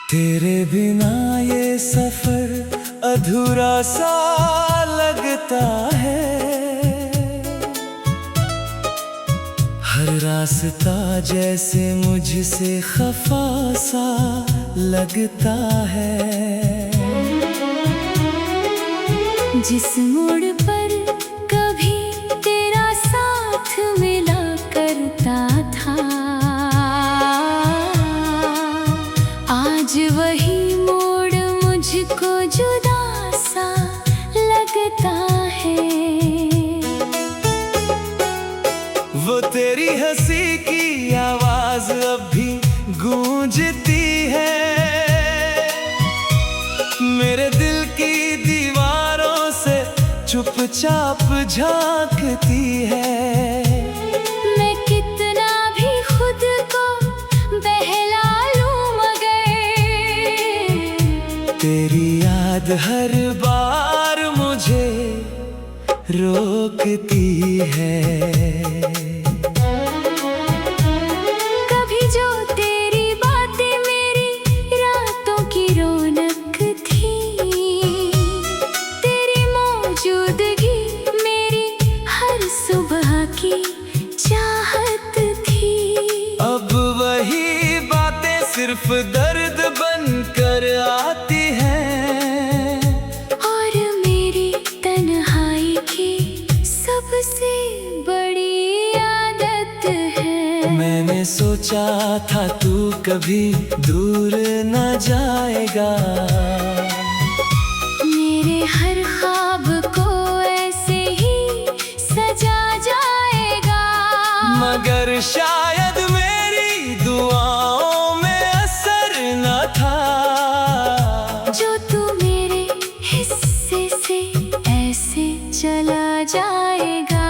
तेरे बिना ये सफर अधूरा सा लगता है। हर रास्ता जैसे मुझसे खफा सा लगता है। जिस मोड़ पर कभी तेरा साथ मिला करता था, आज वही मोड़ मुझको जुदा सा लगता है। वो तेरी हंसी की आवाज अब भी गूंजती है। मेरे दिल की दीवारों से चुपचाप झांकती है। मैं कितना भी खुद को बहला लूं मगर तेरी याद हर बार मुझे रोकती है। कभी जो तेरी बातें मेरी रातों की रौनक थी, तेरी मौजूदगी मेरी हर सुबह की चाहत थी। अब वही बातें सिर्फ दर्द बनकर आती हैं। और मेरी तन्हाई की सबसे बड़ी आदत है। मैंने सोचा था तू कभी दूर न जाएगा। मेरे हर ख्वाब को ऐसे ही सजा जाएगा। मगर शायद मेरी दुआओं में असर न था। जो तू मेरे हिस्से से ऐसे चला जाएगा।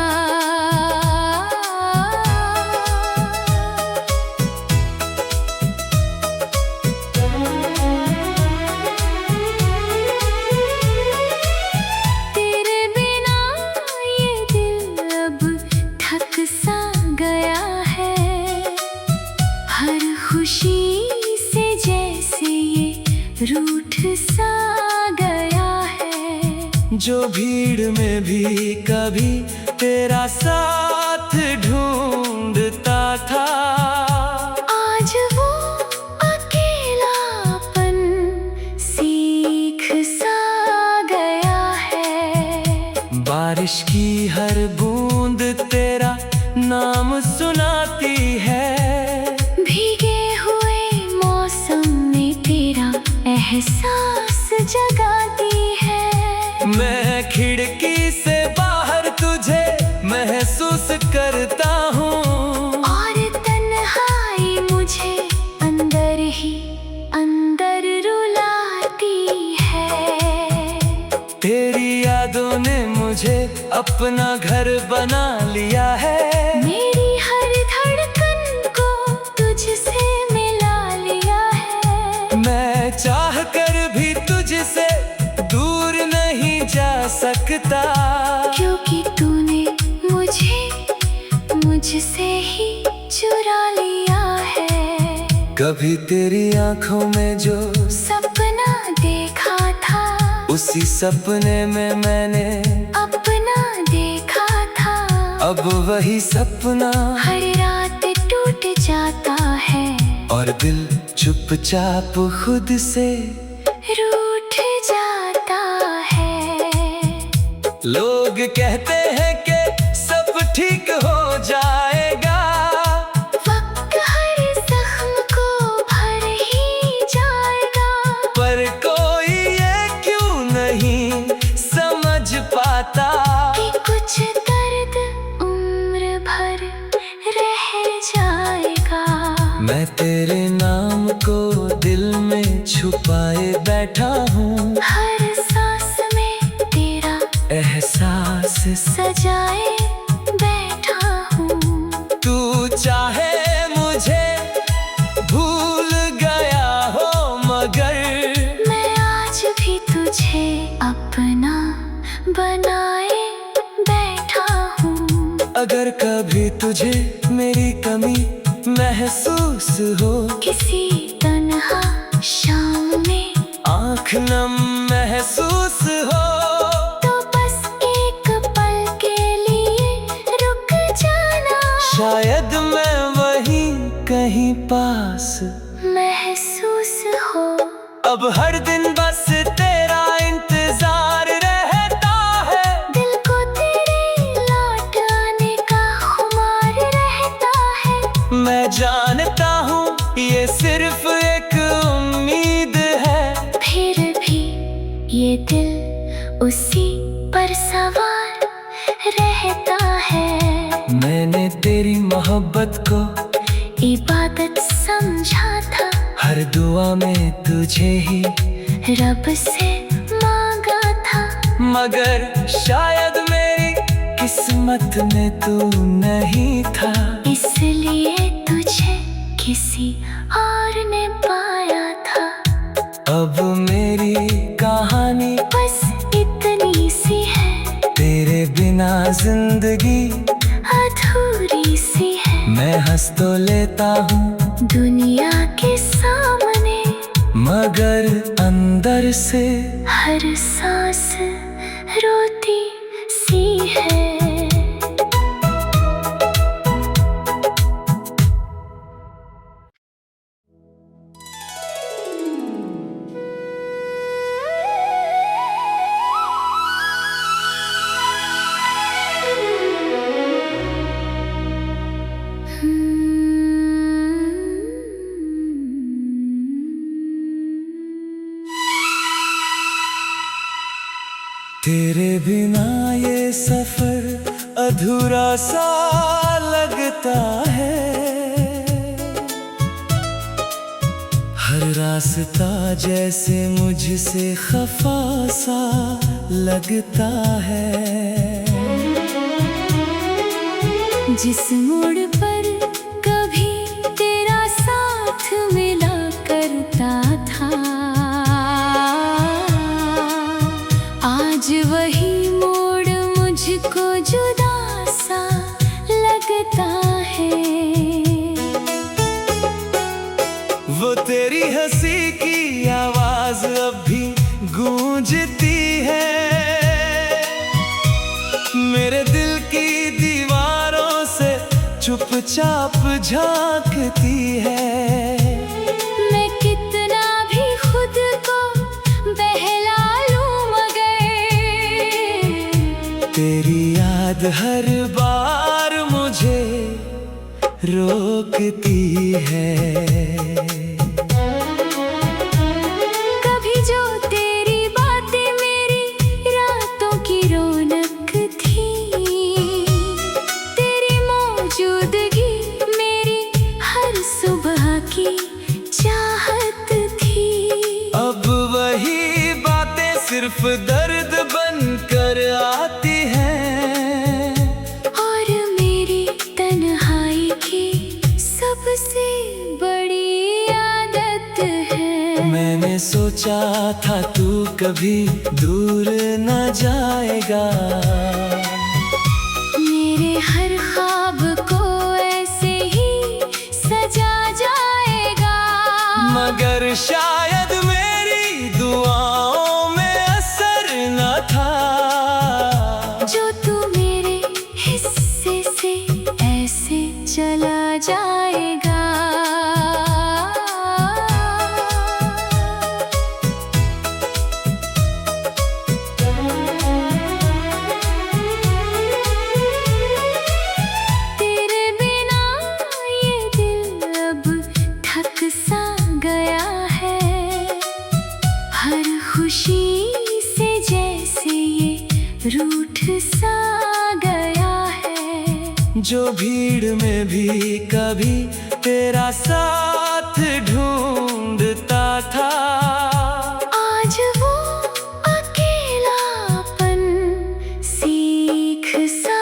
तेरे बिना ये दिल अब थक सा गया है। हर खुशी से जैसे ये रूठ सा गया है। जो भीड़ में भी कभी तेरा साथ ढूंढता था, आज वो अकेलापन सीख सा गया है। बारिश की हर बूंद तेरा नाम सुनाती है। भीगे हुए मौसम में तेरा एहसास जगाती है। मैं खिड़की से बाहर तुझे महसूस करता हूँ। और तन्हाई मुझे अंदर ही अंदर रुलाती है। तेरी यादों ने मुझे अपना घर बना लिया है। मेरी हर धड़कन को तुझसे मिला लिया है। मैं चाह कर भी तुझसे दूर नहीं जा सकता। क्योंकि तूने मुझसे ही चुरा लिया है। कभी तेरी आंखों में जो सपना देखा था, उसी सपने में मैंने अपना देखा था। अब वही सपना हर रात टूट जाता है। और दिल चुपचाप खुद से रूठ जाता है। लोग कहते हैं कि सब ठीक हो जाएगा। वक्त हर जख्म को भर ही जाएगा। पर कोई ये क्यों नहीं समझ पाता कि कुछ दर्द उम्र भर रह जाएगा। मैं तेरे नाम को दिल में छुपाए बैठा हूँ। हर सांस में तेरा एहसास सजाए बैठा हूँ। तू चाहे मुझे भूल गया हो, मगर मैं आज भी तुझे अपना बनाए बैठा हूँ। अगर कभी तुझे मेरी कमी महसूस हो, किसी तन्हा शाम आँख नम महसूस हो तो बस एक पल के लिए रुक जाना। शायद मैं वहीं कहीं पास महसूस हो। अब हर दिन बस तेरा इंतजार रहता है। दिल को तेरे लौट आने का खुमार रहता है। मैं जानता हूँ ये सिर्फ एक उम्मीद है, फिर भी ये दिल उसी पर सवार रहता है। मैंने तेरी मोहब्बत को इबादत समझा था, हर दुआ में तुझे ही रब से मांगा था। मगर शायद मेरी किस्मत में तू नहीं था, इसलिए तुझे किसी और ने पाया था। अब मेरी कहानी बस इतनी सी है, तेरे बिना जिंदगी अधूरी सी है। मैं हंस तो लेता हूँ दुनिया के सामने, मगर अंदर से हर सांस रोती सी है। तेरे बिना ये सफर अधूरा सा लगता है। हर रास्ता जैसे मुझसे खफा सा लगता है। जिस मोड़ पर कभी तेरा साथ मिला करता था, आज वही मोड़ मुझको जुदा सा लगता है। वो तेरी हंसी की आवाज अब भी गूंजती है, मेरे दिल की दीवारों से चुपचाप झांकती है। मैं कितना भी खुद को बहला लूं मगर तेरी याद हर बार मुझे रोकती है। कभी जो तेरी बातें मेरी रातों की रौनक थी, तेरी मौजूदगी मेरी हर सुबह की चाहत थी। अब वही बातें सिर्फ दर्द बनकर आती हैं, और मेरी तन्हाई की सबसे बड़ी आदत है। मैंने सोचा था तू कभी दूर न जाएगा, मेरे हर ख्वाब को ऐसे ही सजा जाएगा। मगर शायद मेरी दुआओं में असर न था। जो तू मेरे हिस्से से ऐसे चला जाएगा। तेरे बिना ये दिल अब थक सा गया है, हर खुशी से जैसे ये रूठ सा गया है। जो भीड़ में भी कभी तेरा साथ ढूंढता था, आज वो अकेलापन सीख सा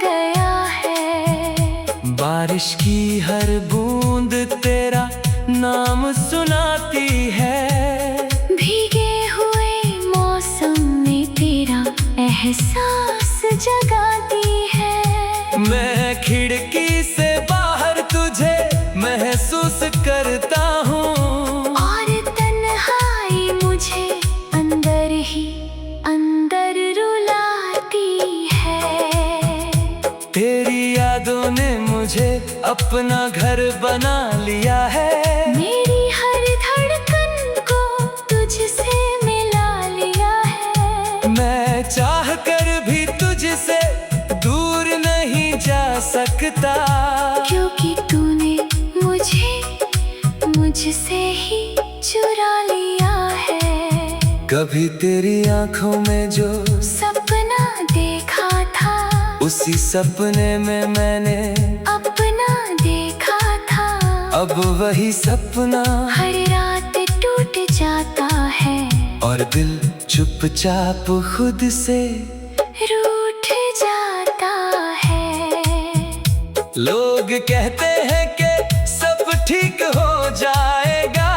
गया है। बारिश की हर बूंद तेरा नाम सुनाती है, भीगे हुए मौसम में तेरा एहसास जगाती है। मैं खिड़की से बाहर तुझे महसूस करता हूँ, और तन्हाई मुझे तेरी यादों ने मुझे अपना घर बना लिया है। मेरी हर धड़कन को तुझसे मिला लिया है। मैं चाह कर भी तुझसे दूर नहीं जा सकता, क्योंकि तूने मुझसे ही चुरा लिया है। कभी तेरी आंखों में जो सपना देखा था, उसी सपने में मैंने अपना देखा था। अब वही सपना हर रात टूट जाता है, और दिल चुपचाप खुद से रूठ जाता है। लोग कहते हैं कि सब ठीक हो जाएगा,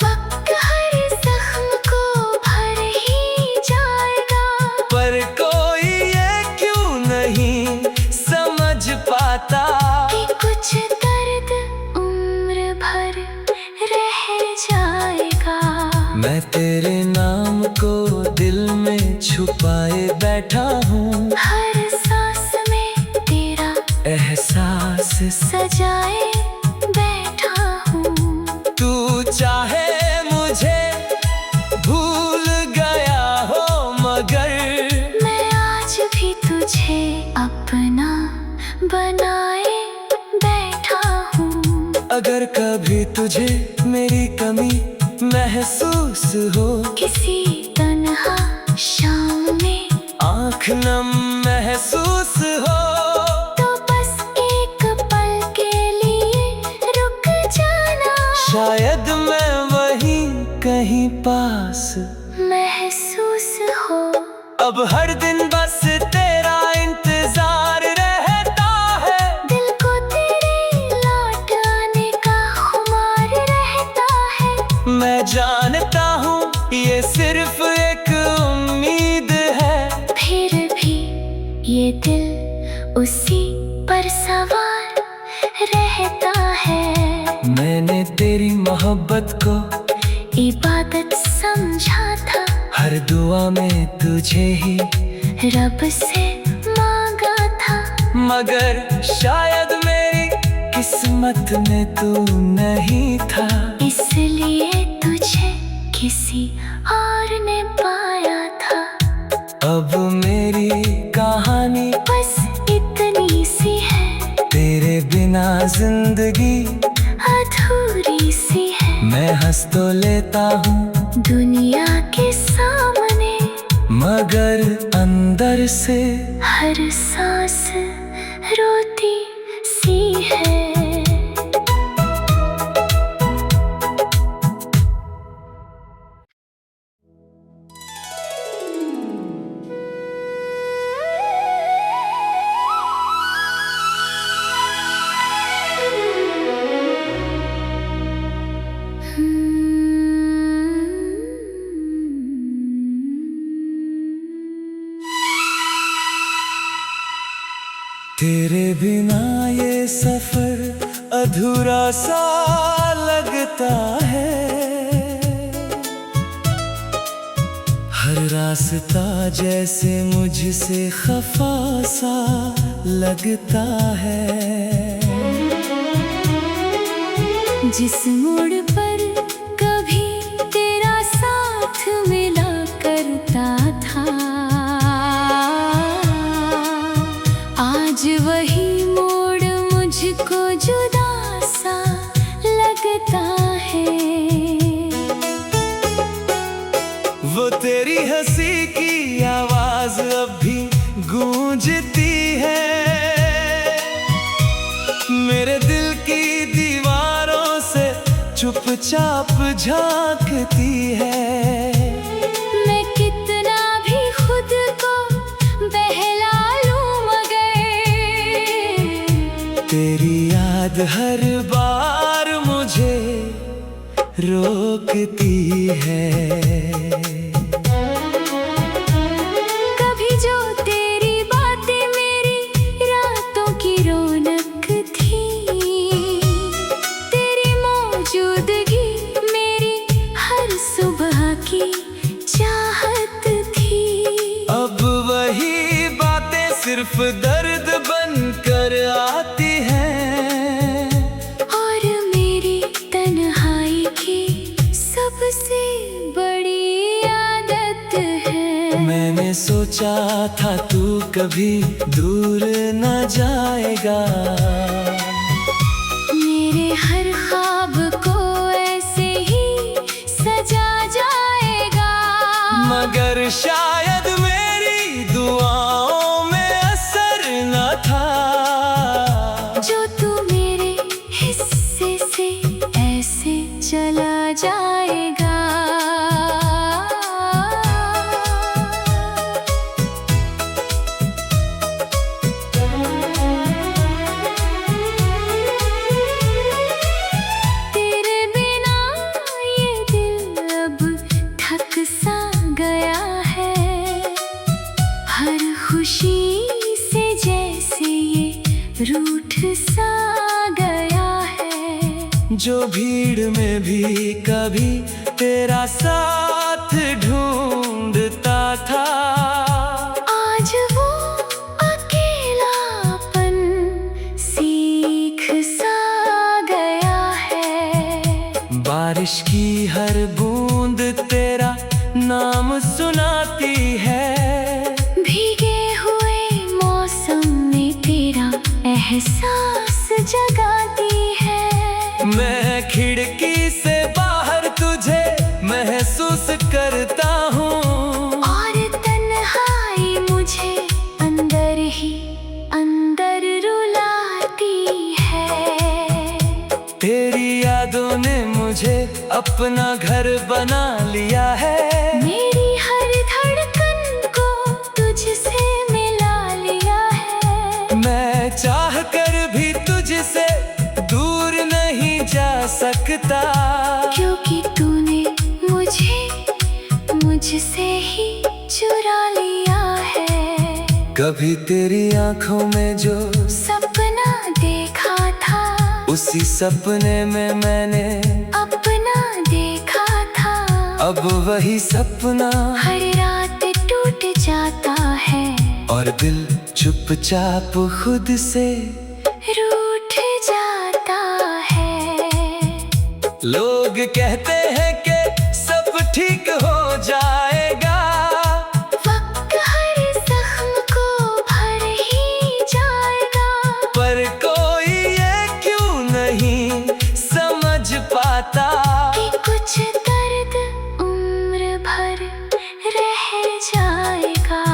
वक्त हर जख्म को भर ही जाएगा। पर कोई ये क्यों नहीं समझ पाता कि कुछ दर्द उम्र भर रह जाएगा। मैं तेरे नाम को दिल में छुपाए बैठा हूँ, हर सांस में तेरा एहसास सजाए बैठा हूँ। तू चाहे मुझे भूल गया हो, मगर मैं आज भी तुझे अपना बनाए बैठा हूँ। अगर कभी तुझे मेरी कमी महसूस हो, किसी तन्हा शाम में आँख नम महसूस हो, तो बस एक पल के लिए रुक जाना। शायद मैं वहीं कहीं पास महसूस हो। अब हर दिन बस तेरा इंतजार रहता है। दिल को तेरे लौट आने का खुमार रहता है। मैं जानता हूँ ये सिर्फ एक उम्मीद है, फिर भी ये दिल उसी पर सवार रहता है। मैंने तेरी मोहब्बत को इबादत समझा था, हर दुआ में तुझे ही रब से मांगा था। मगर शायद मेरी किस्मत में तू नहीं था, इसलिए तुझे किसी और ने पाया था। अब मेरी कहानी बस इतनी सी है, तेरे बिना जिंदगी अधूरी सी है। मैं हंस तो लेता हूँ दुनिया के सामने, मगर अंदर से हर सांस रोती सी है। तेरे बिना ये सफर अधूरा सा लगता है। हर रास्ता जैसे मुझसे खफा सा लगता है। जिस मोड़ पर कभी तेरा साथ मिला करता था, आज वही मोड़ मुझको जुदा सा लगता है। वो तेरी हंसी की आवाज अब भी गूंजती है, मेरे दिल की दीवारों से चुपचाप झांकती है। मैं कितना भी खुद को बहला लूं, मगर तेरी याद हर बार मुझे रोकती है। कभी जो तेरी बातें मेरी रातों की रौनक थी, तेरी मौजूदगी मेरी हर सुबह की चाहत थी। अब वही बातें सिर्फ दर्द बन था तू कभी दूर न जाएगा। मेरे हर ख्वाब को ऐसे ही सजा जाएगा। मगर शायद मेरी दुआओं में असर न था, जो तू मेरे हिस्से से ऐसे चला जाएगा। तेरे बिना ये दिल अब थक सा गया है। हर खुशी से जैसे ये रूठ सा गया है। जो भीड़ में भी कभी तेरा साथ ढूंढता था, आज वो अकेलापन सीख सा गया है। बारिश की हर बूंद तेरा नाम सुनाती है। भीगे हुए मौसम में तेरा एहसास जगाती है। मैं खिड़की से बाहर तुझे महसूस करता हूँ, और तन्हाई मुझे अंदर ही अंदर रुलाती है। तेरी यादों ने मुझे अपना घर बना लिया है। मेरी हर धड़कन को तुझसे मिला लिया है। मैं चाह कर भी तुझसे दूर नहीं जा सकता, क्योंकि तूने मुझे मुझसे ही चुरा लिया है। कभी तेरी आंखों में जो सपना देखा था, उसी सपने में मैंने अपना देखा था। अब वही सपना हर रात टूट जाता है, और दिल चुपचाप खुद से रूठ जाता है। लोग कहते हैं कि सब ठीक हो जाएगा, वक्त हर जख्म को भर ही जाएगा। पर कोई ये क्यों नहीं समझ पाता कि कुछ दर्द उम्र भर रह जाएगा।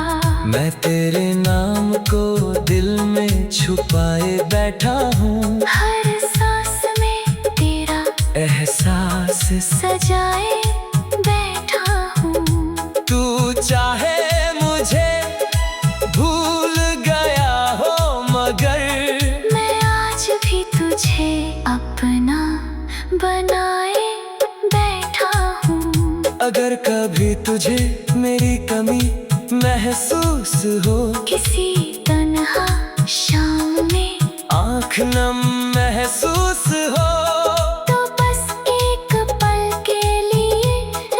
मैं तेरे नाम को दिल में छुपाए बैठा हूँ। हर सांस में तेरा एहसास सजाए बैठा हूँ। तू चाहे मुझे भूल गया हो, मगर मैं आज भी तुझे अपना बनाए बैठा हूँ। अगर कभी तुझे मेरी कमी महसूस हो, किसी तन्हा शाम में आँख नम महसूस हो, तो बस एक पल के लिए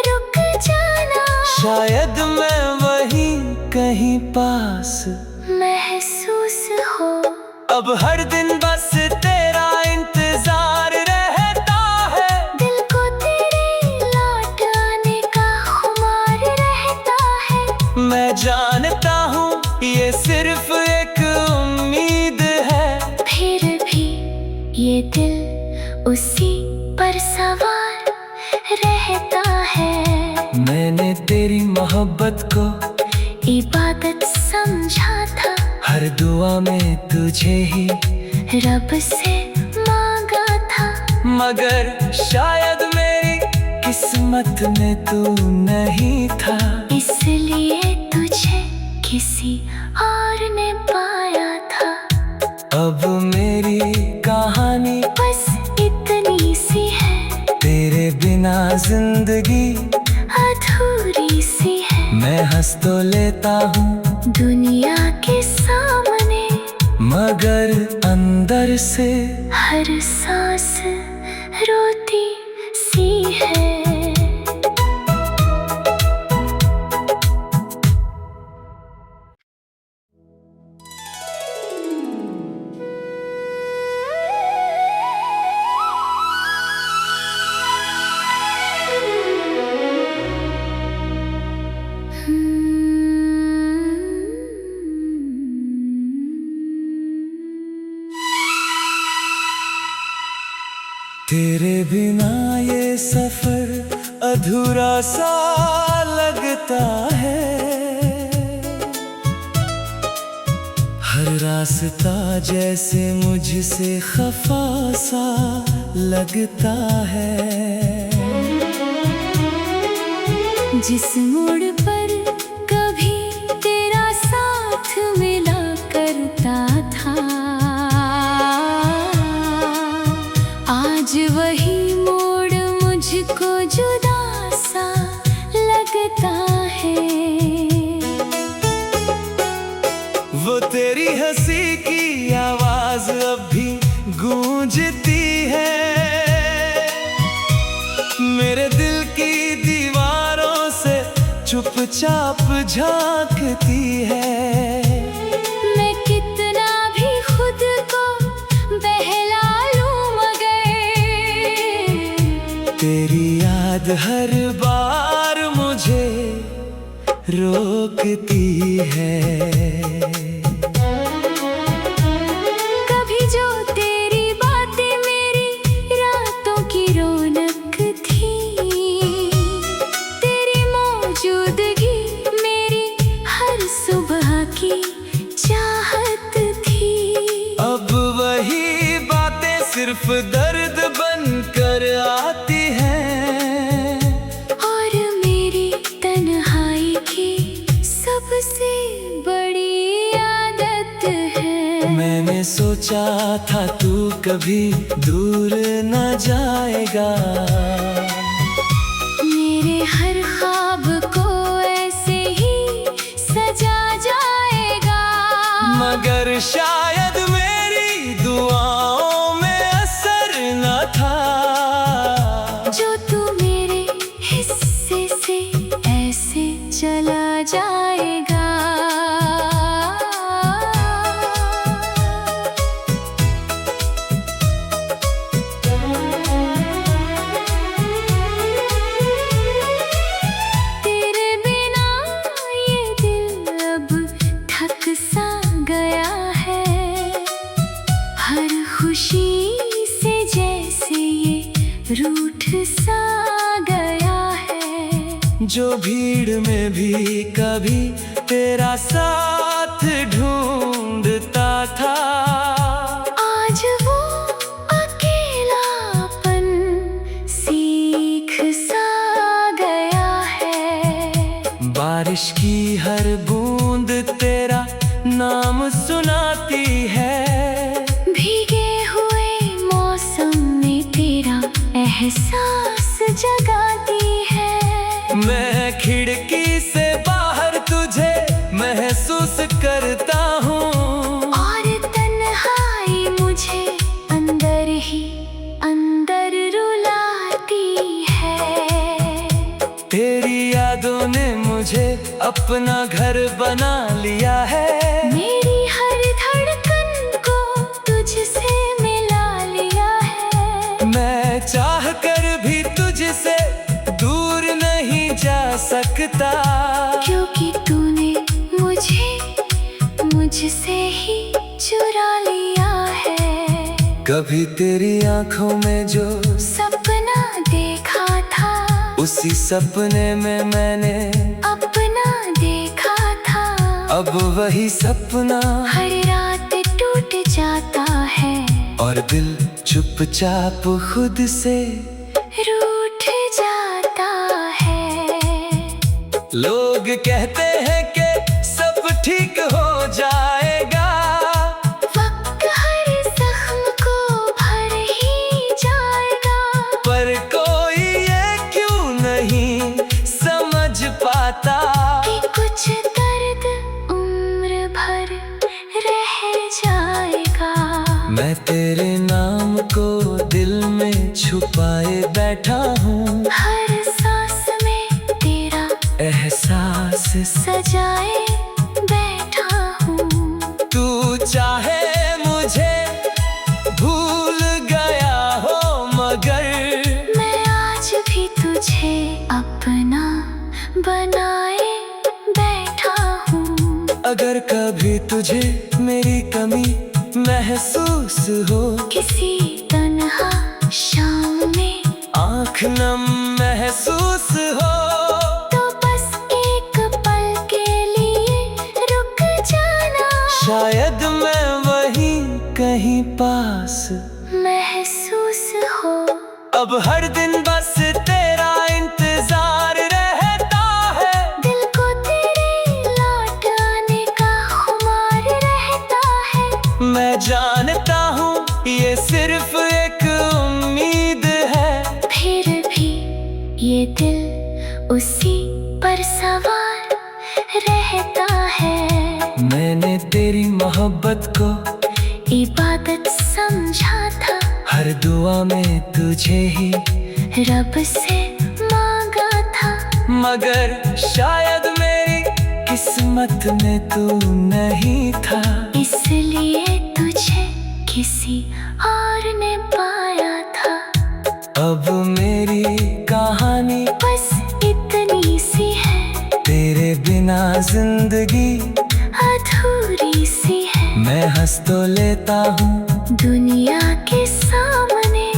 रुक जाना। शायद मैं वहीं कहीं पास महसूस हो। अब हर दिन बस तेरा इंतजार रहता है। दिल को तेरे लौट आने का खुमार रहता है। मैं जानता हूँ ये सिर्फ एक उम्मीद है, फिर भी ये दिल उसी पर सवार रहता है। मैंने तेरी मोहब्बत को इबादत समझा था, हर दुआ में तुझे ही रब से मांगा था। मगर शायद मेरी किस्मत में तू नहीं था, इसलिए तुझे किसी और ने पाया था। अब मेरी कहानी बस इतनी सी है, तेरे बिना जिंदगी अधूरी सी है। मैं हंस तो लेता हूँ दुनिया के सामने, मगर अंदर से हर सांस रोती सी है। तेरे बिना ये सफर अधूरा सा लगता है। हर रास्ता जैसे मुझसे खफा सा लगता है। जिस मोड़ पर कभी तेरा साथ मिला करता था, आज वही मोड़ मुझको जुदा सा लगता है। वो तेरी हंसी की आवाज अब भी गूंजती है। मेरे दिल की दीवारों से चुपचाप झांकती है। मैं कितना भी खुद को बहला लूं मगर तेरी याद हर बार मुझे रोकती है। कभी जो तेरी बातें मेरी रातों की रौनक थी, तेरी मौजूदगी मेरी हर सुबह की चाहत थी। अब वही बातें सिर्फ दर्द बनकर आती हैं। और मेरी तन्हाई की सबसे बड़ी आदत है। मैंने सोचा था तू कभी दूर न जाएगा। मेरे हर ख्वाब को ऐसे ही सजा जाएगा। मगर शायद मेरी दुआओं में असर न था। जो तू मेरे हिस्से से ऐसे चला जाएगा। तेरे बिना ये दिल अब थक सा गया है। हर खुशी से जैसे ये रूठ सा गया है। जो भीड़ में भी कभी तेरा साथ ढूंढता था, आज वो अकेलापन सीख सा गया है। बारिश की हर बूंद तेरा नाम सुनाती है। भीगे हुए मौसम में तेरा एहसास जगाती है। मैं खिड़की से बाहर तुझे महसूस करता हूँ। और तन्हाई मुझे अंदर ही अंदर रुलाती है। तेरी यादों ने मुझे अपना घर बना लिया है। मेरी हर धड़कन को तुझसे मिला लिया है। मैं चाह कर भी तुझसे दूर नहीं जा सकता। क्योंकि तूने मुझे मुझसे ही चुरा लिया है। कभी तेरी आंखों में जो सपना देखा था, उसी सपने में मैंने अपना देखा था। अब वही सपना हर रात टूट जाता है। और दिल चुपचाप खुद से रूठ जाता है। लोग कहते हैं कि सब ठीक हो जाएगा। वक्त हर जख्म को भर ही जाएगा। पर कोई ये क्यों नहीं समझ पाता कि कुछ दर्द उम्र भर रह जाएगा। मैं तेरे नाम को दिल में छुपाए बैठा हूँ। हर सांस में तेरा एहसास सजाए बैठा हूँ। तू चाहे मुझे भूल गया हो, मगर मैं आज भी तुझे अपना बनाए बैठा हूँ। अगर कभी तुझे मेरी कमी महसूस हो, किसी तन्हा शाम में आँख नम महसूस हो तो बस एक पल के लिए रुक जाना। शायद मैं वहीं कहीं पास महसूस हो अब हर दिन बस तेरा इंतजार रहता है। दिल को तेरे लौट आने का खुमार रहता है। मैं जानता हूँ ये सिर्फ एक उम्मीद है, फिर भी ये दिल उसी पर सवार रहता है। मैंने तेरी मोहब्बत को इबादत समझा था, हर दुआ में तुझे ही रब से मांगा था। मगर शायद मेरी किस्मत में तू नहीं था, इसलिए तुझे किसी और ने पाया था। अब मेरी कहानी बस इतनी सी है, तेरे बिना जिंदगी अधूरी सी है। मैं हंस तो लेता हूँ दुनिया के सामने,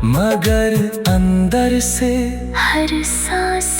मगर अंदर से हर सांस